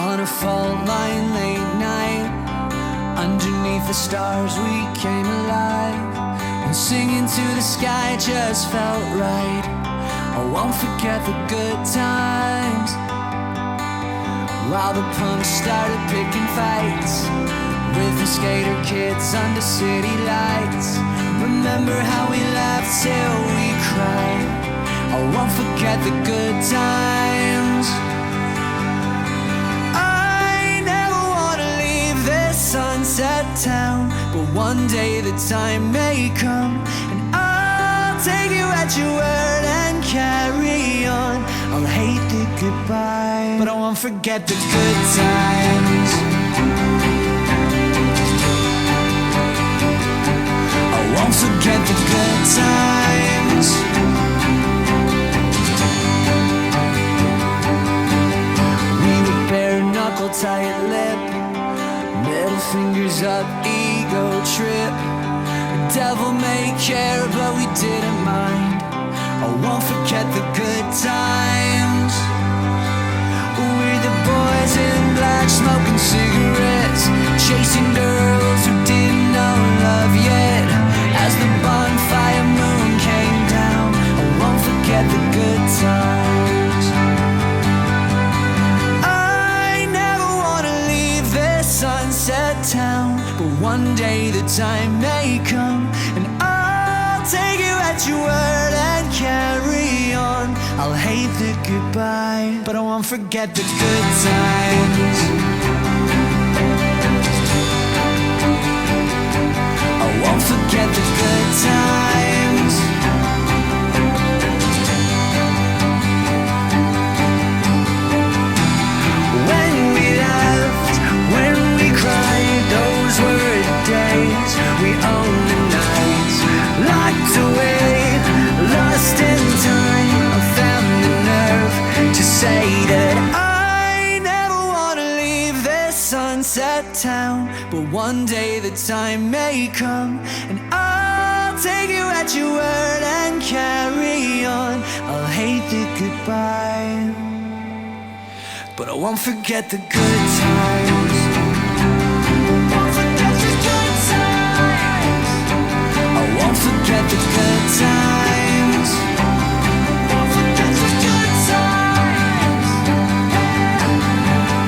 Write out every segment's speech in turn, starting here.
On a fault line late night, underneath the stars we came alive, and singing to the sky just felt right. I won't forget the good times, while the punks started picking fights with the skater kids under city lights. Remember how we laughed till we cried. I won't forget the good times. I never wanna leave this sunset town, but one day the time may come, and I'll take you at your word and carry on. I'll hate the goodbye, but I won't forget the good times. I won't forget the good times. We were bare knuckle, tight lip, middle fingers up, ego trip. The devil may care, but we didn't mind. I won't forget the good times. We're the boys in black, smoking cigarettes, chasing girls who didn't know love yet. As the bonfire moon came down, I won't forget the good times. I never wanna leave this sunset town, but one day the time may come, and I'll take you at your word and carry on. I'll hate the goodbye, but I won't forget the good times. I won't forget the good times. When we laughed, when we cried, those were the days. We owned the nights, locked away, lost in time. I found the nerve to say that I never wanna leave this sunset town, but one day the time may come, and I'll take you at your word and carry on. I'll hate the goodbye, but I won't forget the good times. Won't forget the good times. I won't forget the good times. Won't forget the good times.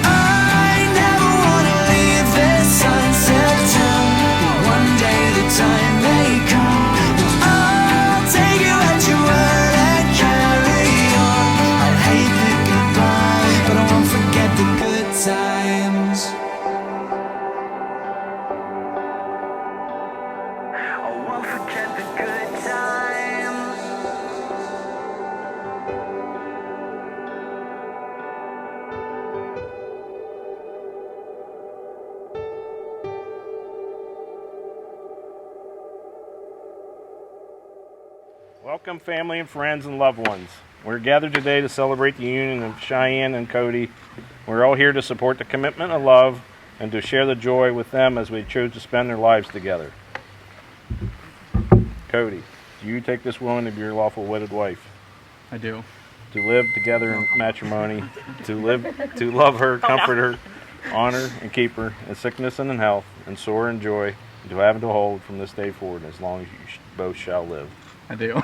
I never wanna leave this sunset town, but one day the time may come, and I'll take you at your word and carry on. I'll hate the goodbye, but I won't forget the good times. I won't forget the good times. Welcome, family and friends and loved ones. We're gathered today to celebrate the union of Cheyenne and Cody. We're all here to support the commitment of love and to share the joy with them as they chose to spend their lives together. Cody, do you take this woman to be your lawful wedded wife? I do. To live together in matrimony, to love her, comfort her, honor and keep her in sickness and in health, in sore and joy, and to have and to hold from this day forward as long as you both shall live. I do.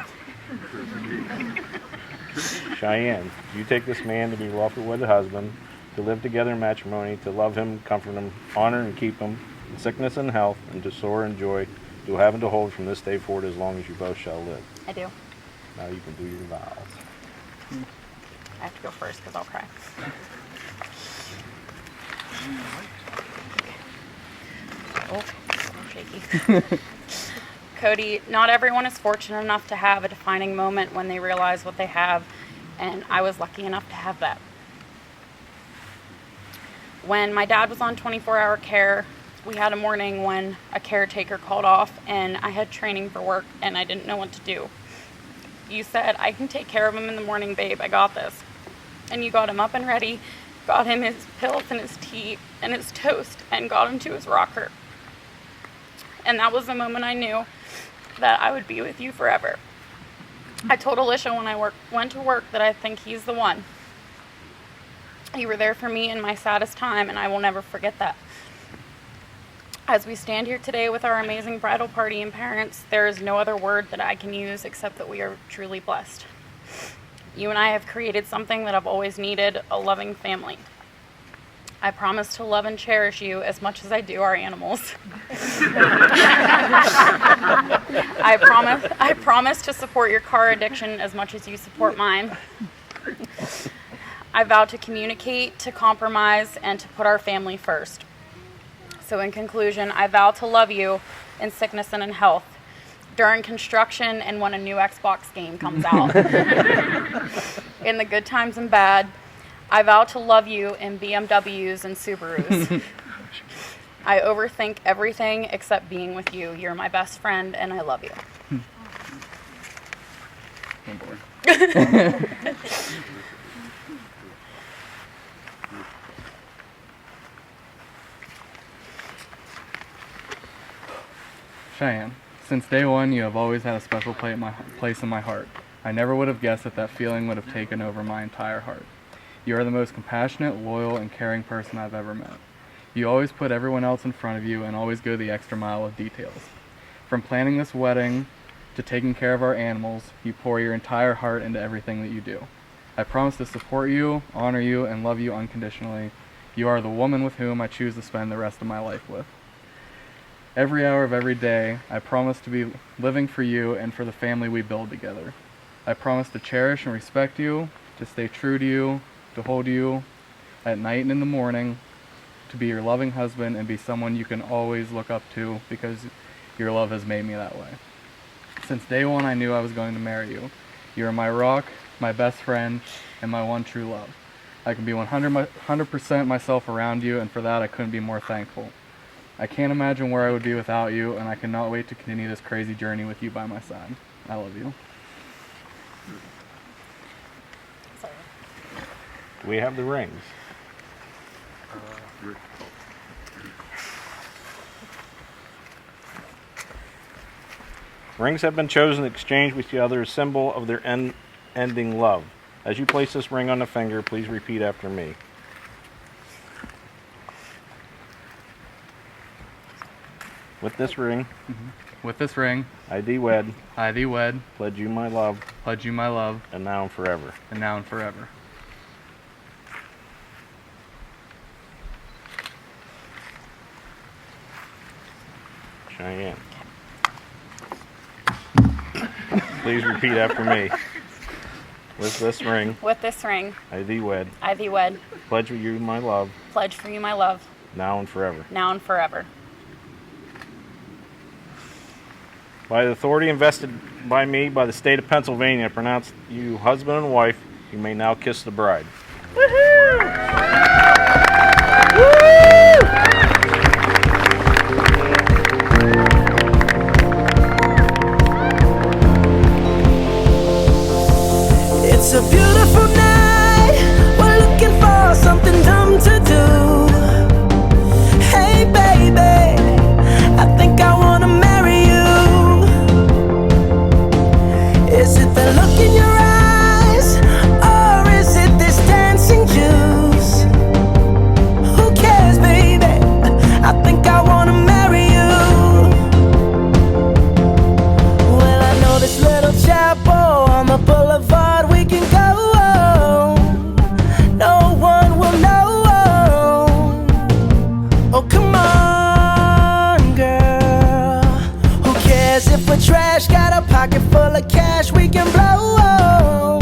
Cheyenne, do you take this man to be your lawful wedded husband, to live together in matrimony, to love him, comfort him, honor and keep him in sickness and health, and to sore and joy, to have and to hold from this day forward as long as you both shall live? I do. Now you can do your vows. I have to go first because I'll cry. Oh, I'm shaky. Cody, not everyone is fortunate enough to have a defining moment when they realize what they have, and I was lucky enough to have that. When my dad was on 24-hour care, we had a morning when a caretaker called off and I had training for work and I didn't know what to do. You said, "I can take care of him in the morning, babe, I got this." And you got him up and ready, got him his pills and his tea and his toast, and got him to his rocker. And that was the moment I knew that I would be with you forever. I told Alicia when I went to work that I think he's the one. You were there for me in my saddest time, and I will never forget that. As we stand here today with our amazing bridal party and parents, there is no other word that I can use except that we are truly blessed. You and I have created something that I've always needed, a loving family. I promise to love and cherish you as much as I do our animals. I promise to support your car addiction as much as you support mine. I vow to communicate, to compromise, and to put our family first. So in conclusion, I vow to love you in sickness and in health, during construction and when a new Xbox game comes out. In the good times and bad, I vow to love you in BMWs and Subarus. I overthink everything except being with you. You're my best friend and I love you. Cheyenne, since day one, you have always had a special place in my heart. I never would have guessed that that feeling would have taken over my entire heart. You are the most compassionate, loyal, and caring person I've ever met. You always put everyone else in front of you and always go the extra mile with details. From planning this wedding to taking care of our animals, you pour your entire heart into everything that you do. I promise to support you, honor you, and love you unconditionally. You are the woman with whom I choose to spend the rest of my life with. Every hour of every day, I promise to be living for you and for the family we build together. I promise to cherish and respect you, to stay true to you, to hold you at night and in the morning, to be your loving husband and be someone you can always look up to because your love has made me that way. Since day one, I knew I was going to marry you. You are my rock, my best friend, and my one true love. I can be 100% myself around you, and for that I couldn't be more thankful. I can't imagine where I would be without you, and I cannot wait to continue this crazy journey with you by my side. I love you. We have the rings. Rings have been chosen to exchange with each other, a symbol of their ending love. As you place this ring on the finger, please repeat after me. With this ring, With this ring, I thee wed, I thee wed, pledge you my love, pledge you my love, and now and forever. and now and forever. Cheyenne. Please repeat after me. With this ring, I thee wed, pledge you my love, pledge for you my love, now and forever. now and forever. By the authority invested by me by the state of Pennsylvania, I pronounce you husband and wife. You may now kiss the bride. It's a beautiful night. We're looking for something dumb to do. Hey, baby, I think I wanna marry you. Is it the look in your eyes, or is it this dancing juice? Who cares, baby? I think I wanna marry you. Well, I know this little chapel on the boulevard we can go. No one will know. Oh, come on, girl. Who cares if we're trash? Got a pocket full of cash we can blow.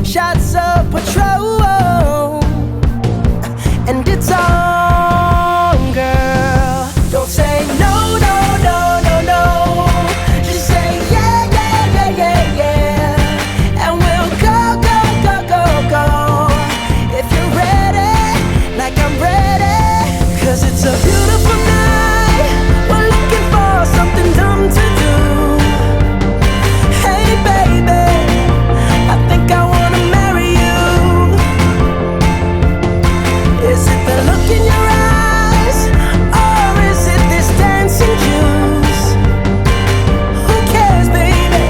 Shots of Patrol, and it's on, girl. Don't say no, no, no, no, no. Just say yeah, yeah, yeah, yeah, yeah. And we'll go, go, go, go, go. If you're ready, like I'm ready. 'Cause it's a beautiful night. We're looking for something dumb to do. Hey, baby, I think I wanna marry you. Is it the look in your eyes, or is it this dancing juice? Who cares, baby?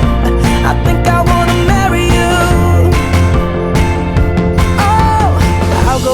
I think I wanna marry you. Oh, I'll go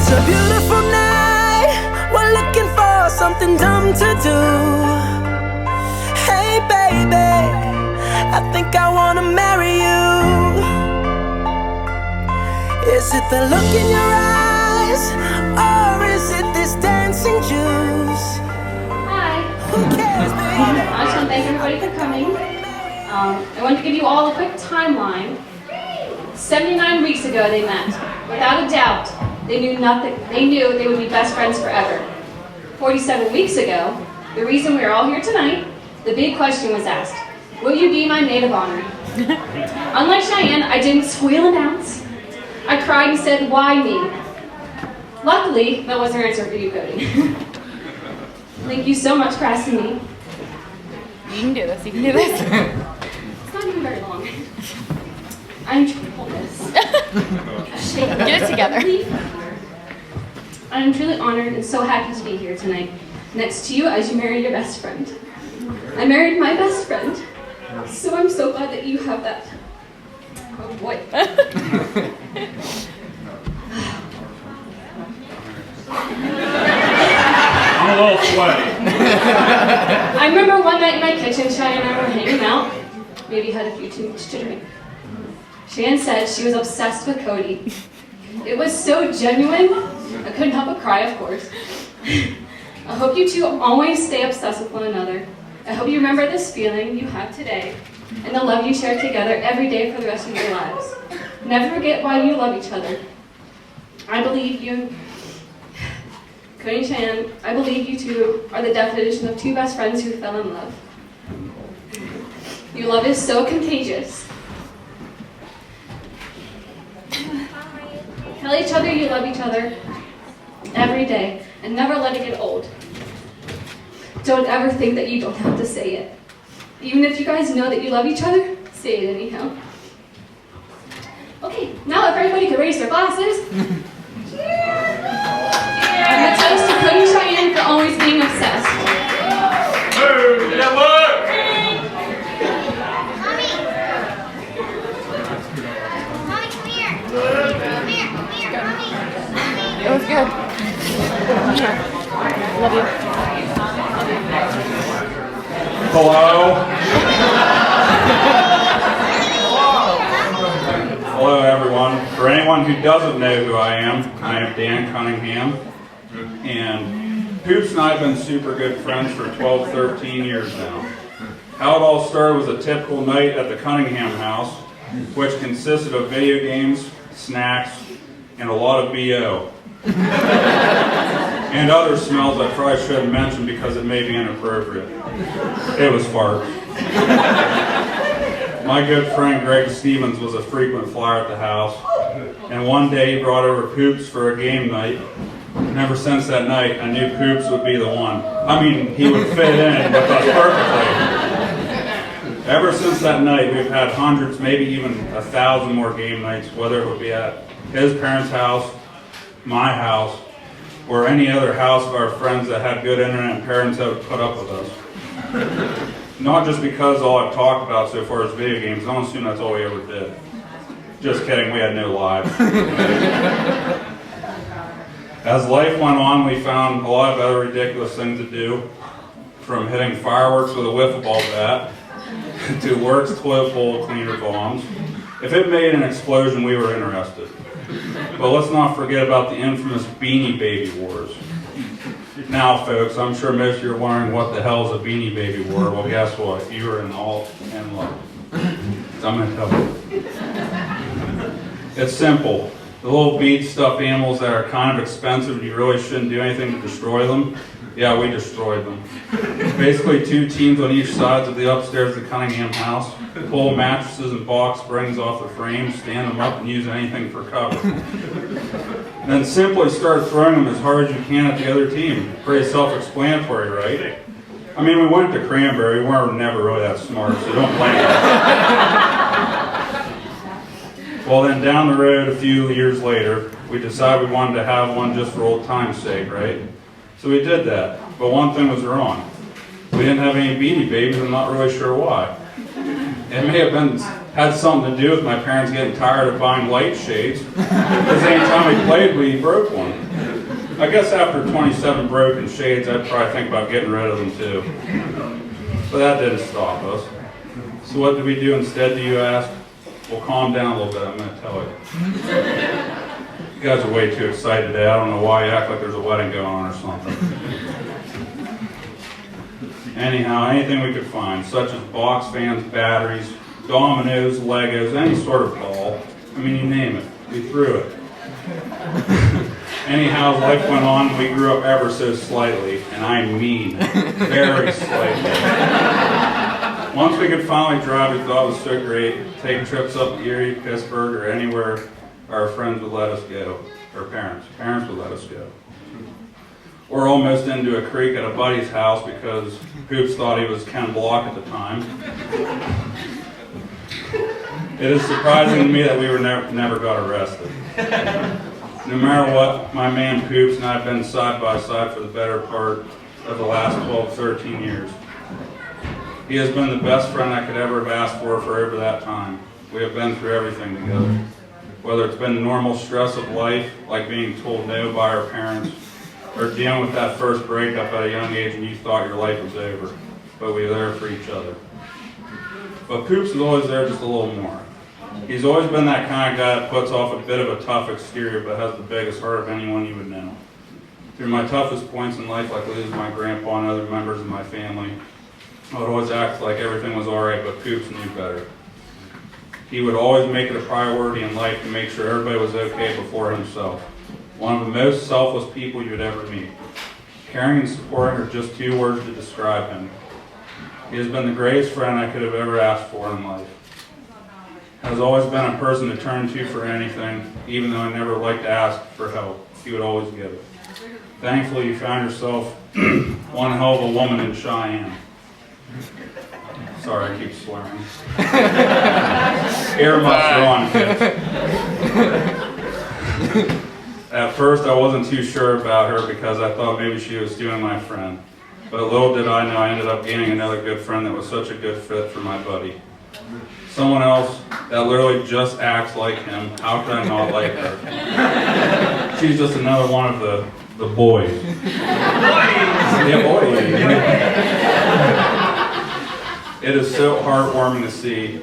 It's a beautiful night. We're looking for something dumb to do. Hey baby, I think I wanna marry you. Is it the look in your eyes, or is it this dancing juice? Hi. Who cares, baby? I just want to thank everybody for coming. I want to give you all a quick timeline. 79 weeks ago they met. Without a doubt, they knew nothing. They knew they would be best friends forever. 47 weeks ago, the reason we are all here tonight, the big question was asked: will you be my maid of honor? Unlike Cheyenne, I didn't squeal and bounce. I cried and said, why me? Luckily, that was her answer for you, Cody. Thank you so much for asking me. You can do this. You can do this. It's not even very long. I'm trying to hold this. Get it together. I'm truly honored and so happy to be here tonight, next to you as you marry your best friend. I married my best friend, so I'm so glad that you have that. Oh boy. I'm a little sweaty. I remember one night in my kitchen, Cheyenne and I were hanging out. Maybe had a few too much to drink. Cheyenne said she was obsessed with Cody. It was so genuine, I couldn't help but cry, of course. I hope you two always stay obsessed with one another. I hope you remember this feeling you have today and the love you share together every day for the rest of your lives. Never forget why you love each other. I believe you, Cody and Cheyenne, I believe you two are the definition of two best friends who fell in love. Your love is so contagious. Tell each other you love each other every day and never let it get old. Don't ever think that you don't have to say it. Even if you guys know that you love each other, say it anyhow. Okay, now if everybody could raise their glasses. Cheers! And a toast to Cody and Cheyenne for always being obsessed. Hey, that work? Mommy, come here. Come here, Mommy. It was good. Love you. Hello? Hello, everyone. For anyone who doesn't know who I am Dan Cunningham. And Hoops and I have been super good friends for 12, 13 years now. How it all started was a typical night at the Cunningham house, which consisted of video games, snacks, and a lot of BO. And other smells I probably shouldn't mention because it may be inappropriate. It was farts. My good friend Greg Stevens was a frequent flyer at the house, and one day he brought over Poops for a game night. And ever since that night, I knew Poops would be the one. I mean, he would fit in with us perfectly. Ever since that night, we've had hundreds, maybe even 1,000 more game nights, whether it would be at his parents' house, my house, or any other house of our friends that had good internet and parents that would put up with us. Not just because all I've talked about so far is video games. Don't assume that's all we ever did. Just kidding, we had no lives. As life went on, we found a lot of other ridiculous things to do, from hitting fireworks with a wiffle ball bat to Works toilet bowl cleaner bombs. If it made an explosion, we were interested. But let's not forget about the infamous Beanie Baby Wars. Now, folks, I'm sure most of you are wondering what the hell is a Beanie Baby War. Well, guess what? You are in love. So I'm going to tell you. It's simple. The little bead stuffed animals that are kind of expensive and you really shouldn't do anything to destroy them, yeah, we destroyed them. Basically 2 teams on each side of the upstairs of the Cunningham house, pull mattresses and box springs off the frames, stand them up and use anything for cover. And then simply start throwing them as hard as you can at the other team. Pretty self-explanatory, right? I mean, we went to Cranberry, we were never really that smart, so don't blame us. Well, then down the road, a few years later, we decided we wanted to have one just for old time's sake, right? So we did that. But one thing was wrong. We didn't have any Beanie Babies, I'm not really sure why. It may have had something to do with my parents getting tired of buying light shades, because anytime we played, we broke one. I guess after 27 broken shades, I'd probably think about getting rid of them too. But that didn't stop us. So what did we do instead, do you ask? Well, calm down a little bit, I'm going to tell you. You guys are way too excited today. I don't know why you act like there's a wedding going on or something. Anyhow, anything we could find, such as box fans, batteries, dominoes, Legos, any sort of ball. I mean, you name it. We threw it. Anyhow, as life went on, we grew up ever so slightly, and I mean very slightly. Once we could finally drive, we thought it was so great, taking trips up to Erie, Pittsburgh, or anywhere our friends would let us go, or parents would let us go. Or almost into a creek at a buddy's house because Propst thought he was Ken Block at the time. It is surprising to me that we were never got arrested. No matter what, my man Propst and I have been side by side for the better part of the last 12, 13 years. He has been the best friend I could ever have asked for over that time. We have been through everything together. Whether it's been the normal stress of life, like being told no by our parents, or dealing with that first breakup at a young age and you thought your life was over, but we were there for each other. But Propst is always there just a little more. He's always been that kind of guy that puts off a bit of a tough exterior but has the biggest heart of anyone you would know. Through my toughest points in life, like losing my grandpa and other members of my family, I would always act like everything was alright, but Propst knew better. He would always make it a priority in life to make sure everybody was okay before himself. One of the most selfless people you would ever meet. Caring and supporting are just two words to describe him. He has been the greatest friend I could have ever asked for in life. Has always been a person to turn to for anything, even though I never liked to ask for help. He would always give it. Thankfully, you found yourself one hell of a woman in Cheyenne. Sorry, I keep swearing. Earmuffs are on, kids. At first, I wasn't too sure about her because I thought maybe she was doing my friend. But little did I know I ended up gaining another good friend that was such a good fit for my buddy. Someone else that literally just acts like him. How could I not like her? She's just another one of the boys. Yeah, boys. It is so heartwarming to see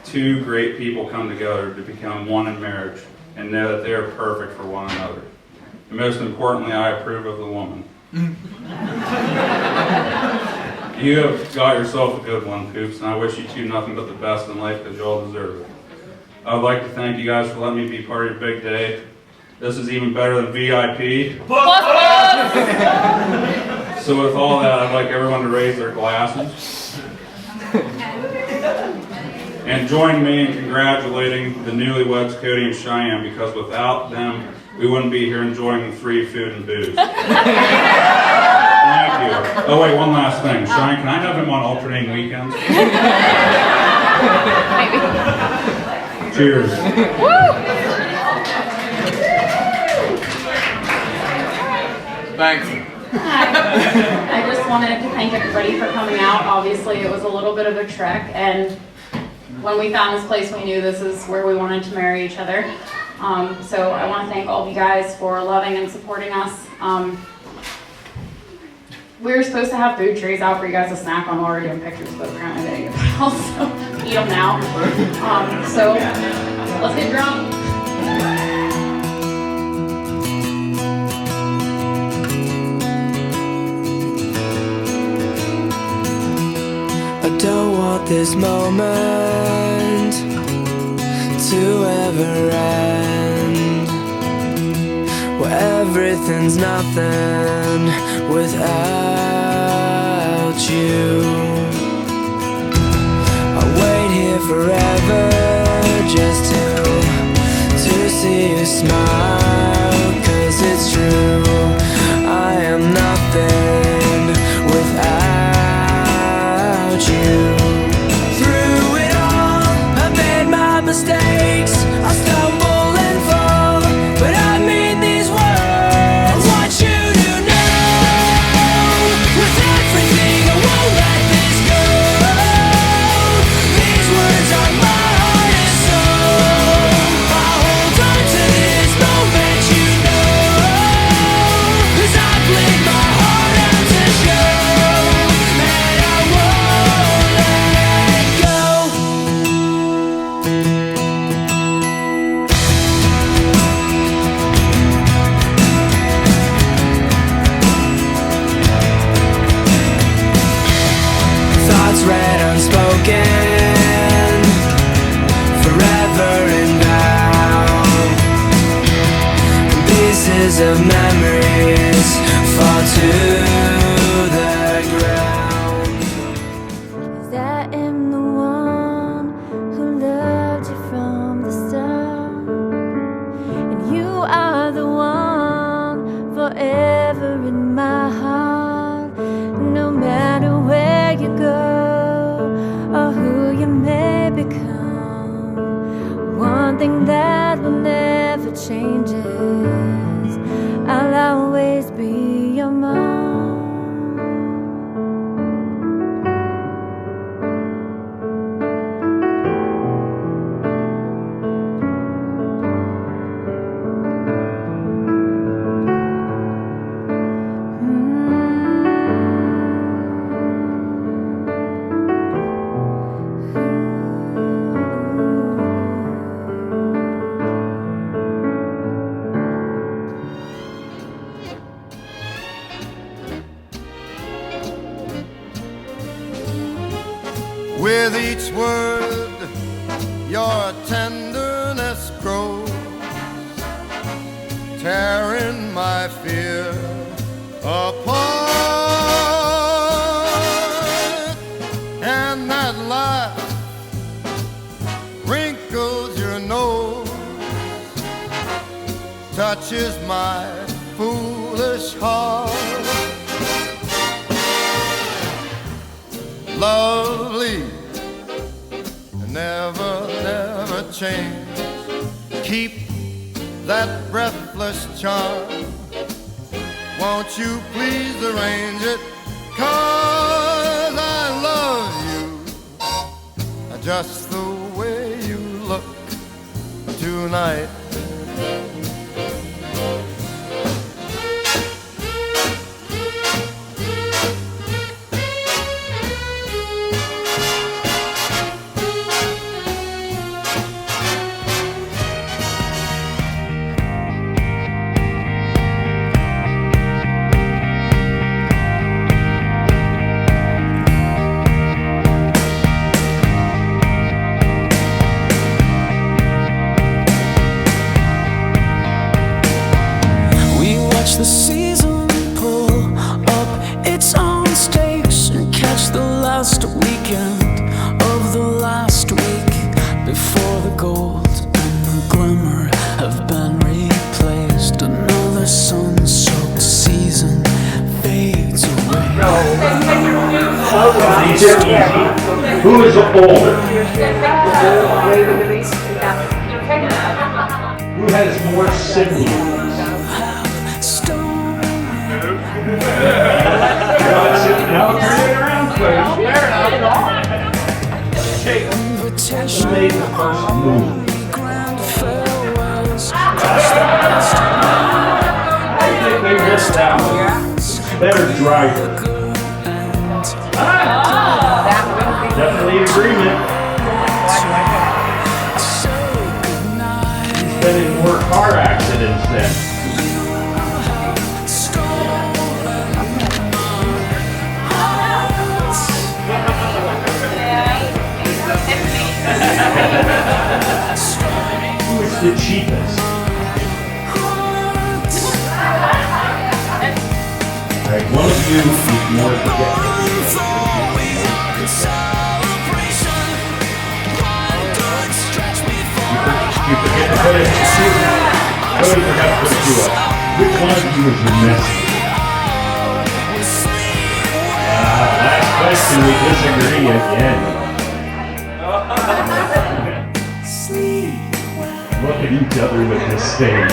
two great people come together to become one in marriage and know that they are perfect for one another. And most importantly, I approve of the woman. You have got yourself a good one, Propst, and I wish you two nothing but the best in life because you all deserve it. I would like to thank you guys for letting me be part of your big day. This is even better than VIP. So with all that, I'd like everyone to raise their glasses and join me in congratulating the newlyweds, Cody and Cheyenne, because without them, we wouldn't be here enjoying the free food and booze. Thank you. Oh wait, one last thing. Cheyenne, can I have him on alternating weekends? Cheers. Thanks. I just wanted to thank everybody for coming out. Obviously, it was a little bit of a trek, and when we found this place, we knew this is where we wanted to marry each other. So I want to thank all of you guys for loving and supporting us. We were supposed to have food trays out for you guys to snack on while we were doing pictures, but apparently they didn't get all, so eat them now. So let's get drunk. I don't want this moment to ever end, where everything's nothing without you. I'll wait here forever just to see you smile, 'cause it's true, I am nothing without you. Through it all, I made my mistakes, I stumble and fall, but I made these words. I want you to know, with everything I won't let this go. These words are my heart and soul. I'll hold on to this moment, you pieces of memories fall to the ground. 'Cause I am the one who loved you from the start, and you are the one forever in my heart. No matter where you go or who you may become, one thing that will never change is I'll always be your mom. With each word, your tenderness grows, tearing my fear apart. And that laugh wrinkles your nose, touches my foolish heart. Lovely, never, never change. Keep that breathless charm. Won't you please arrange it? 'Cause I love you just the way you look tonight. The season pull up its own stakes and catch the last weekend of the last week before the gold and the glimmer have been replaced. Another sun-soaked season fades away. Who is older? Who has more siblings? Who made the first move? I think they missed out. Better driver. Definitely agreement. He's been in more car accidents then. Who is the cheapest? Alright, one of you is more forgetful. You forget to put it in two. Cody forgot to put two up. Which one of you is the messy? Last question, we disagree again. Look at each other with disdain.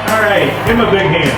All right, give him a big hand.